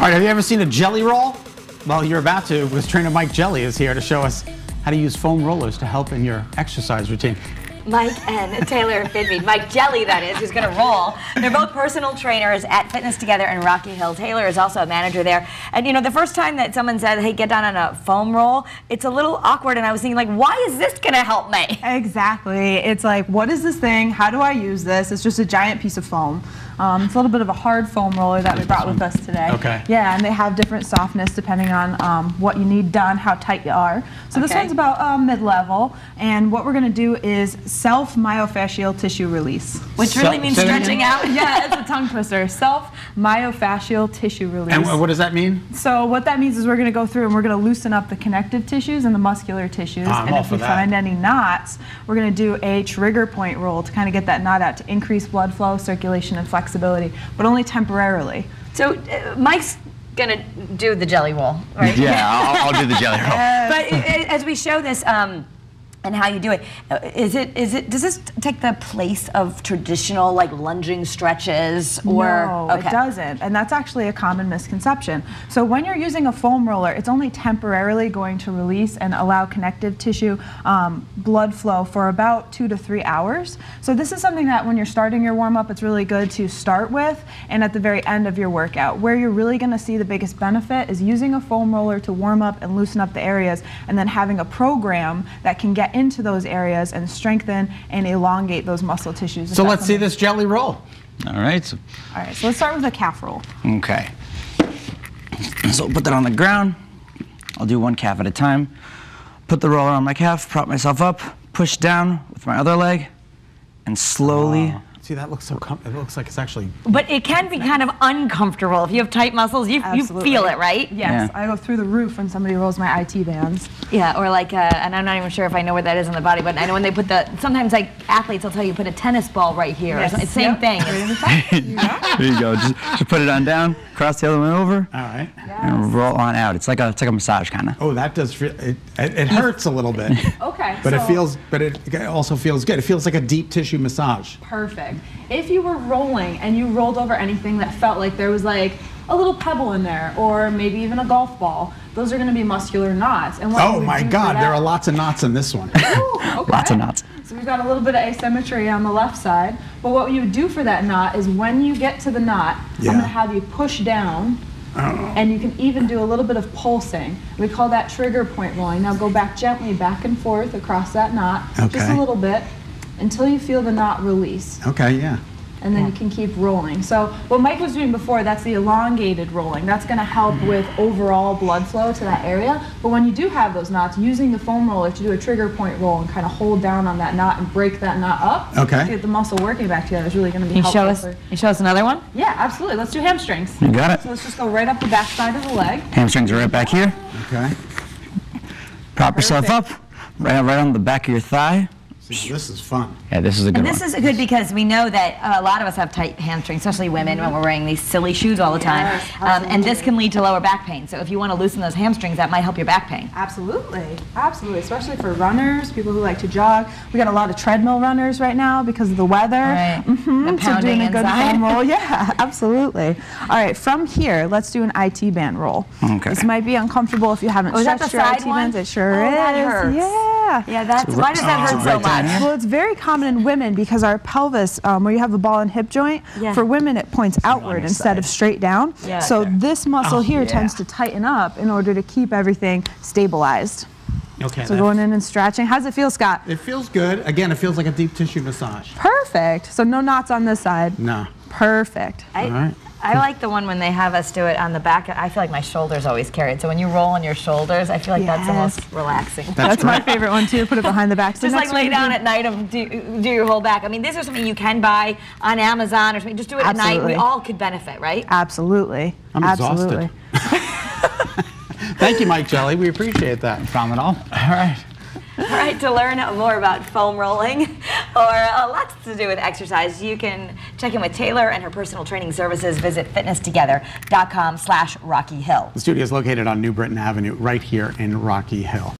right, have you ever seen a jelly roll? Well, you're about to, because trainer Mike Jelly is here to show us how to use foam rollers to help in your exercise routine. Mike and Taylor Bidmead. Mike Jelly, that is, who's going to roll. They're both personal trainers at Fitness Together in Rocky Hill. Taylor is also a manager there. And you know, the first time that someone said, hey, get down on a foam roll, it's a little awkward. And I was thinking, like, why is this going to help me? Exactly. It's like, what is this thing? How do I use this? It's just a giant piece of foam. It's a little bit of a hard foam roller that we brought with us today. Okay. Yeah, and they have different softness depending on what you need done, how tight you are. So this one's about mid-level, and what we're going to do is self-myofascial tissue release. Which really means stretching out? Yeah, it's a tongue twister. Self-myofascial tissue release. And what does that mean? So what that means is we're going to go through and we're going to loosen up the connective tissues and the muscular tissues. I'm and all if for we that. find any knots, we're going to do a trigger point roll to kind of get that knot out to increase blood flow, circulation, and flexibility, but only temporarily. So Mike's going to do the jelly roll, right? Yeah, I'll do the jelly roll. But as we show this, and how you do it, does this take the place of traditional like lunging stretches? Or No, it doesn't, and that's actually a common misconception. So when you're using a foam roller, it's only temporarily going to release and allow connective tissue blood flow for about 2 to 3 hours. So this is something that when you're starting your warm-up, it's really good to start with, and at the very end of your workout. Where you're really going to see the biggest benefit is using a foam roller to warm up and loosen up the areas, and then having a program that can get into those areas and strengthen and elongate those muscle tissues. So let's see this jelly roll. All right. So let's start with a calf roll. okay. So put that on the ground. I'll do one calf at a time. Put the roller on my calf, prop myself up, push down with my other leg, and slowly. See, that looks so it looks like it's actually... But it can be kind of uncomfortable. If you have tight muscles, you feel it, right? Yes, Yeah. I go through the roof when somebody rolls my IT bands. Yeah, or like, and I'm not even sure if I know where that is on the body, but I know when they put sometimes like athletes will tell you put a tennis ball right here. Yes. Or something. It's the same thing. There you go. Just put it on down, cross the other one over, All right. and roll on out. It's like a massage kind of. Oh, that does feel... It hurts a little bit. Okay. But it also feels good. It feels like a deep tissue massage. Perfect. If you were rolling and you rolled over anything that felt like there was like a little pebble in there, or maybe even a golf ball, those are going to be muscular knots. And what you Oh would my do for God, that- there are lots of knots in this one. Ooh, okay. Lots of knots. So we've got a little bit of asymmetry on the left side. But what you would do for that knot is when you get to the knot, I'm going to have you push down. And you can even do a little bit of pulsing. We call that trigger point rolling. Now go back gently, back and forth across that knot, just Okay. a little bit, until you feel the knot release. Okay, yeah. And then you can keep rolling. So what Mike was doing before, that's the elongated rolling. That's going to help with overall blood flow to that area. But when you do have those knots, using the foam roller to do a trigger point roll and kind of hold down on that knot and break that knot up Okay. to get the muscle working back together is really going to be Can helpful. you show us another one? Yeah, absolutely. Let's do hamstrings. You got it. So let's just go right up the back side of the leg. Hamstrings are right back here. Okay. Prop yourself up, right on the back of your thigh. See, this is fun. Yeah, this is a good And one. this is good because we know that a lot of us have tight hamstrings, especially women when we're wearing these silly shoes all the time. Yes, And this can lead to lower back pain. So if you want to loosen those hamstrings, that might help your back pain. Absolutely, absolutely, especially for runners, people who like to jog. We got a lot of treadmill runners right now because of the weather. Right. The So pounding doing a good inside. foam roll, yeah, absolutely. All right, from here, let's do an IT band roll. Okay. This might be uncomfortable if you haven't Oh, is that stretched the your side IT one? bands. It sure Oh, is. that hurts. Yeah. Yeah, why does that hurt so right down much? here. Well, it's very common in women because our pelvis, where you have the ball and hip joint, Yeah. for women it points outward your instead of side. straight down. Yeah. So this muscle here yeah. tends to tighten up in order to keep everything stabilized. Okay. So going in and stretching. How does it feel, Scott? It feels good. Again, it feels like a deep tissue massage. Perfect. So no knots on this side. No. Perfect. All right. I like the one when they have us do it on the back. I feel like my shoulders always carry it. So when you roll on your shoulders, I feel like that's the most relaxing. That's my favorite one too. Put it behind the back. So Just like next lay we're down gonna at night and do your whole back. I mean, these are something you can buy on Amazon or something. Just do it at night. Absolutely. We all could benefit, right? Absolutely. I'm Absolutely. exhausted. Thank you, Mike Jelly. We appreciate that. No problem at all. All right. All right, to learn more about foam rolling or lots to do with exercise, you can check in with Taylor and her personal training services. Visit fitnesstogether.com/Rocky Hill. The studio is located on New Britain Avenue right here in Rocky Hill.